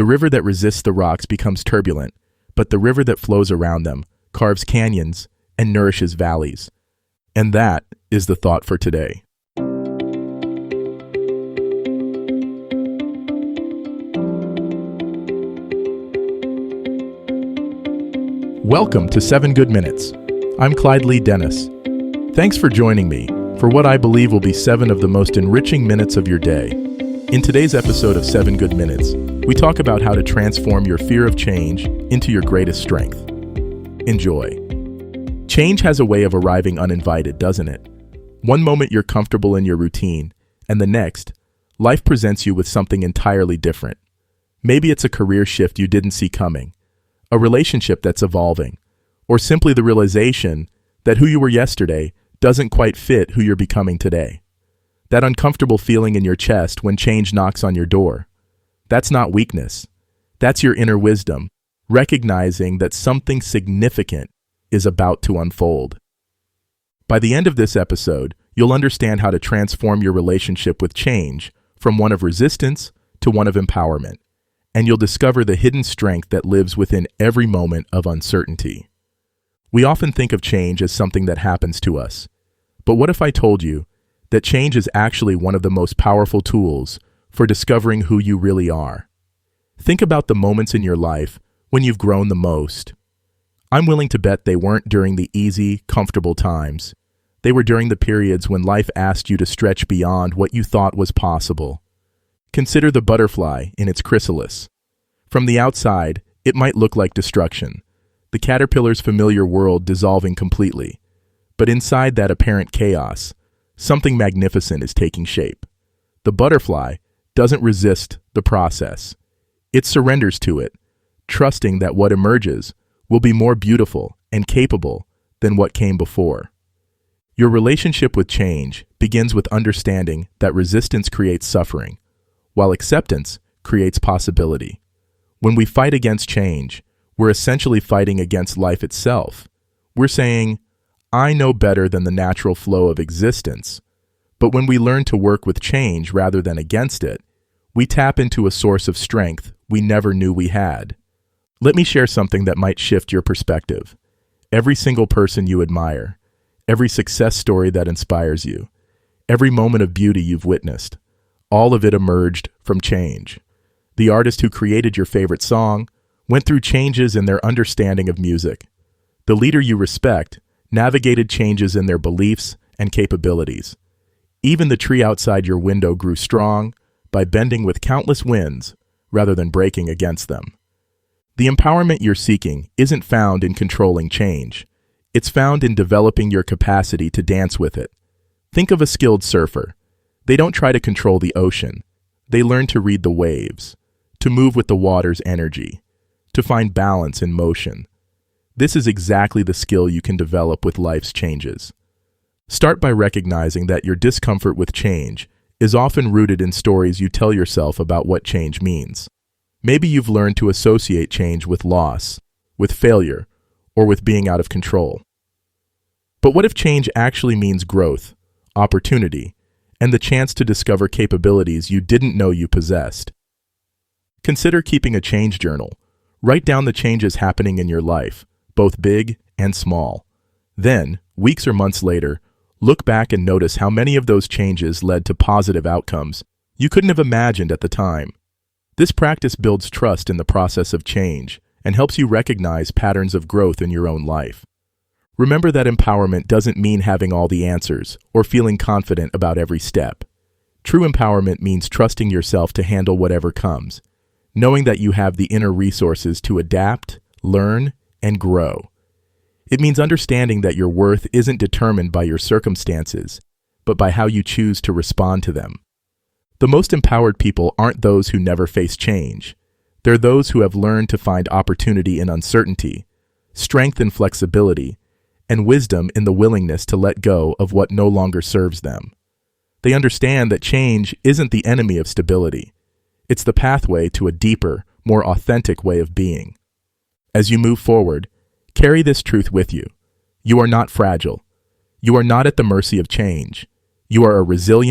The river that resists the rocks becomes turbulent, but the river that flows around them carves canyons and nourishes valleys. And that is the thought for today. Welcome to 7 Good Minutes. I'm Clyde Lee Dennis. Thanks for joining me for what I believe will be 7 of the most enriching minutes of your day. In today's episode of 7 Good Minutes, we talk about how to transform your fear of change into your greatest strength. Enjoy. Change has a way of arriving uninvited, doesn't it? One moment you're comfortable in your routine, and the next, life presents you with something entirely different. Maybe it's a career shift you didn't see coming, a relationship that's evolving, or simply the realization that who you were yesterday doesn't quite fit who you're becoming today. That uncomfortable feeling in your chest when change knocks on your door. That's not weakness. That's your inner wisdom, recognizing that something significant is about to unfold. By the end of this episode, you'll understand how to transform your relationship with change from one of resistance to one of empowerment, and you'll discover the hidden strength that lives within every moment of uncertainty. We often think of change as something that happens to us, but what if I told you that change is actually one of the most powerful tools for discovering who you really are? Think about the moments in your life when you've grown the most. I'm willing to bet they weren't during the easy, comfortable times. They were during the periods when life asked you to stretch beyond what you thought was possible. Consider the butterfly in its chrysalis. From the outside, it might look like destruction, the caterpillar's familiar world dissolving completely. But inside that apparent chaos, something magnificent is taking shape. The butterfly doesn't resist the process. It surrenders to it, trusting that what emerges will be more beautiful and capable than what came before. Your relationship with change begins with understanding that resistance creates suffering, while acceptance creates possibility. When we fight against change, we're essentially fighting against life itself. We're saying, I know better than the natural flow of existence. But when we learn to work with change rather than against it, we tap into a source of strength we never knew we had. Let me share something that might shift your perspective. Every single person you admire, every success story that inspires you, every moment of beauty you've witnessed, all of it emerged from change. The artist who created your favorite song went through changes in their understanding of music. The leader you respect navigated changes in their beliefs and capabilities. Even the tree outside your window grew strong by bending with countless winds rather than breaking against them. The empowerment you're seeking isn't found in controlling change. It's found in developing your capacity to dance with it. Think of a skilled surfer. They don't try to control the ocean. They learn to read the waves, to move with the water's energy, to find balance in motion. This is exactly the skill you can develop with life's changes. Start by recognizing that your discomfort with change is often rooted in stories you tell yourself about what change means. Maybe you've learned to associate change with loss, with failure, or with being out of control. But what if change actually means growth, opportunity, and the chance to discover capabilities you didn't know you possessed? Consider keeping a change journal. Write down the changes happening in your life, both big and small. Then, weeks or months later, look back and notice how many of those changes led to positive outcomes you couldn't have imagined at the time. This practice builds trust in the process of change and helps you recognize patterns of growth in your own life. Remember that empowerment doesn't mean having all the answers or feeling confident about every step. True empowerment means trusting yourself to handle whatever comes, knowing that you have the inner resources to adapt, learn, and grow. It means understanding that your worth isn't determined by your circumstances, but by how you choose to respond to them. The most empowered people aren't those who never face change. They're those who have learned to find opportunity in uncertainty, strength in flexibility, and wisdom in the willingness to let go of what no longer serves them. They understand that change isn't the enemy of stability. It's the pathway to a deeper, more authentic way of being. As you move forward, carry this truth with you. You are not fragile. You are not at the mercy of change. You are a resilient,